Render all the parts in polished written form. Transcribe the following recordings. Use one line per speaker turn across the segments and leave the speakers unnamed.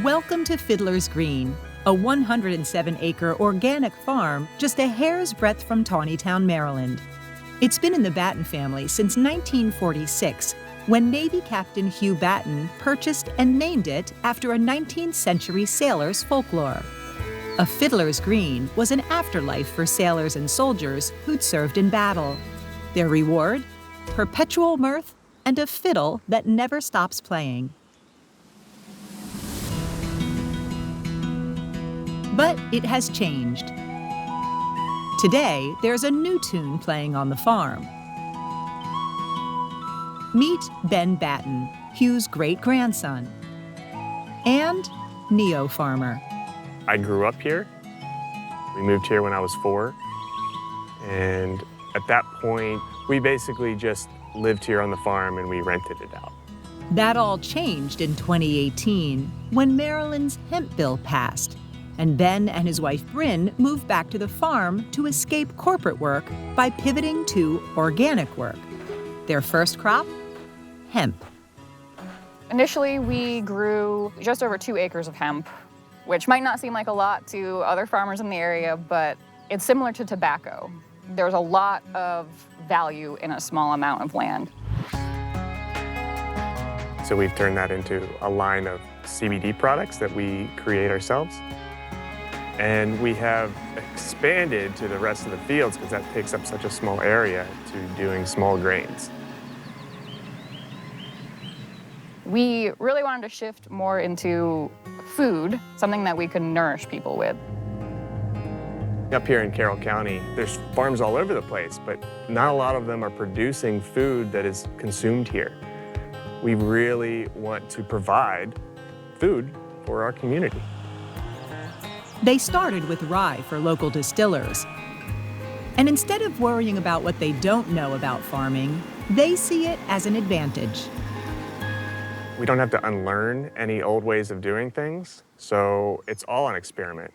Welcome to Fiddler's Green, a 107-acre organic farm just a hair's breadth from Tawnytown, Maryland. It's been in the Batten family since 1946, when Navy Captain Hugh Batten purchased and named it after a 19th century sailor's folklore. A fiddler's green was an afterlife for sailors and soldiers who'd served in battle. Their reward? Perpetual mirth and a fiddle that never stops playing. But it has changed. Today, there's a new tune playing on the farm. Meet Ben Batten, Hugh's great-grandson, and neo-farmer.
I grew up here. We moved here when I was 4. And at that point, we basically just lived here on the farm and we rented it out.
That all changed in 2018 when Maryland's Hemp bill passed, and Ben and his wife Brynn moved back to the farm to escape corporate work by pivoting to organic work. Their first crop? Hemp.
Initially, we grew just over 2 acres of hemp, which might not seem like a lot to other farmers in the area, but it's similar to tobacco. There's a lot of value in a small amount of land.
So we've turned that into a line of CBD products that we create ourselves. And we have expanded to the rest of the fields because that takes up such a small area to doing small grains.
We really wanted to shift more into food, something that we could nourish people with.
Up here in Carroll County, there's farms all over the place, but not a lot of them are producing food that is consumed here. We really want to provide food for our community.
They started with rye for local distillers. And instead of worrying about what they don't know about farming, they see it as an advantage.
We don't have to unlearn any old ways of doing things, so it's all an experiment.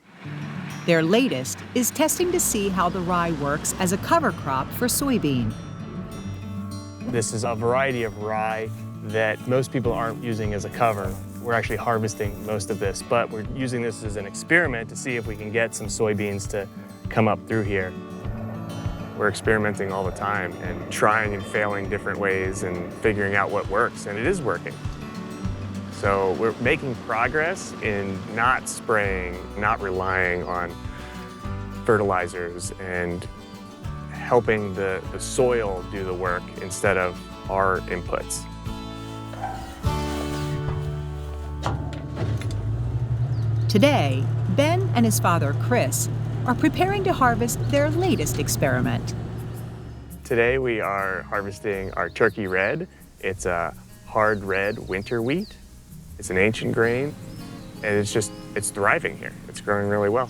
Their latest is testing to see how the rye works as a cover crop for soybean.
This is a variety of rye that most people aren't using as a cover. We're actually harvesting most of this, but we're using this as an experiment to see if we can get some soybeans to come up through here. We're experimenting all the time and trying and failing different ways and figuring out what works, and it is working. So we're making progress in not spraying, not relying on fertilizers, and helping the soil do the work instead of our inputs.
Today, Ben and his father, Chris, are preparing to harvest their latest experiment.
Today we are harvesting our turkey red. It's a hard red winter wheat. It's an ancient grain, and it's thriving here. It's growing really well.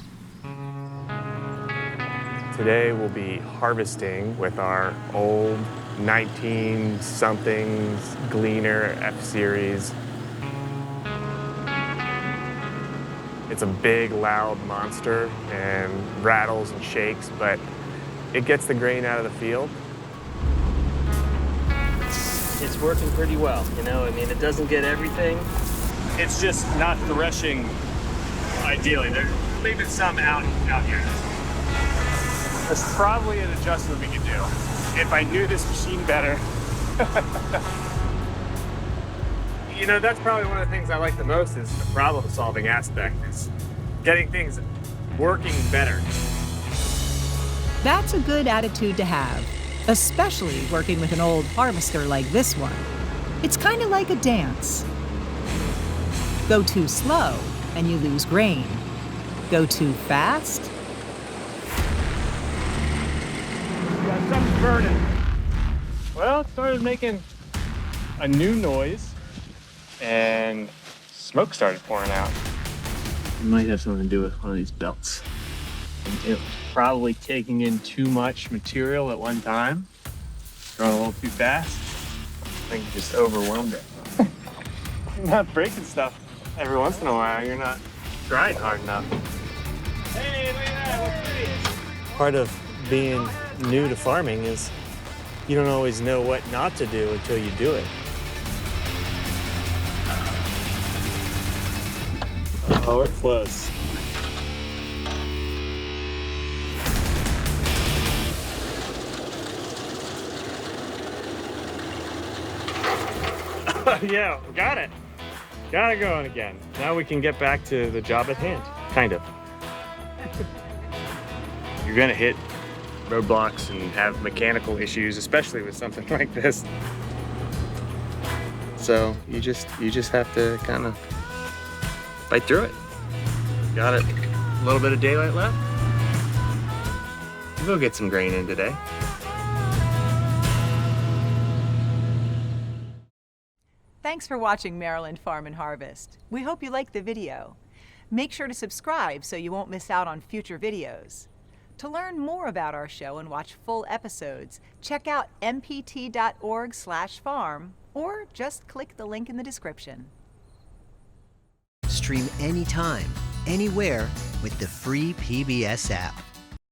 Today we'll be harvesting with our old 19-somethings Gleaner F-Series. It's a big, loud monster and rattles and shakes, but it gets the grain out of the field.
It's working pretty well, you know? I mean, it doesn't get everything.
It's just not threshing ideally. They're leaving some out here. That's probably an adjustment we could do if I knew this machine better.
You know, that's probably one of the things I like the most is the problem-solving aspect, is getting things working better.
That's a good attitude to have, especially working with an old harvester like this one. It's kind of like a dance. Go too slow and you lose grain. Go too fast.
Got something burning. Well, it started making a new noise and smoke started pouring out.
It might have something to do with one of these belts. It was probably taking in too much material at one time.
Going a little too fast.
I think it just overwhelmed it.
You're not breaking stuff
Every once in a while, you're not trying hard enough.
Hey, look at that, what's pretty?
Part of being new to farming is you don't always know what not to do until you do it. Oh, we're close.
Yeah, we got it. Got it going again. Now we can get back to the job at hand, kind of. You're gonna hit roadblocks and have mechanical issues, especially with something like this. So you just have to kind of fight through it. Got it. A little bit of daylight left. We'll get some grain in today.
Thanks for watching Maryland Farm and Harvest. We hope you liked the video. Make sure to subscribe so you won't miss out on future videos. To learn more about our show and watch full episodes, check out mpt.org/farm or just click the link in the description.
Stream anytime, anywhere with the free PBS app.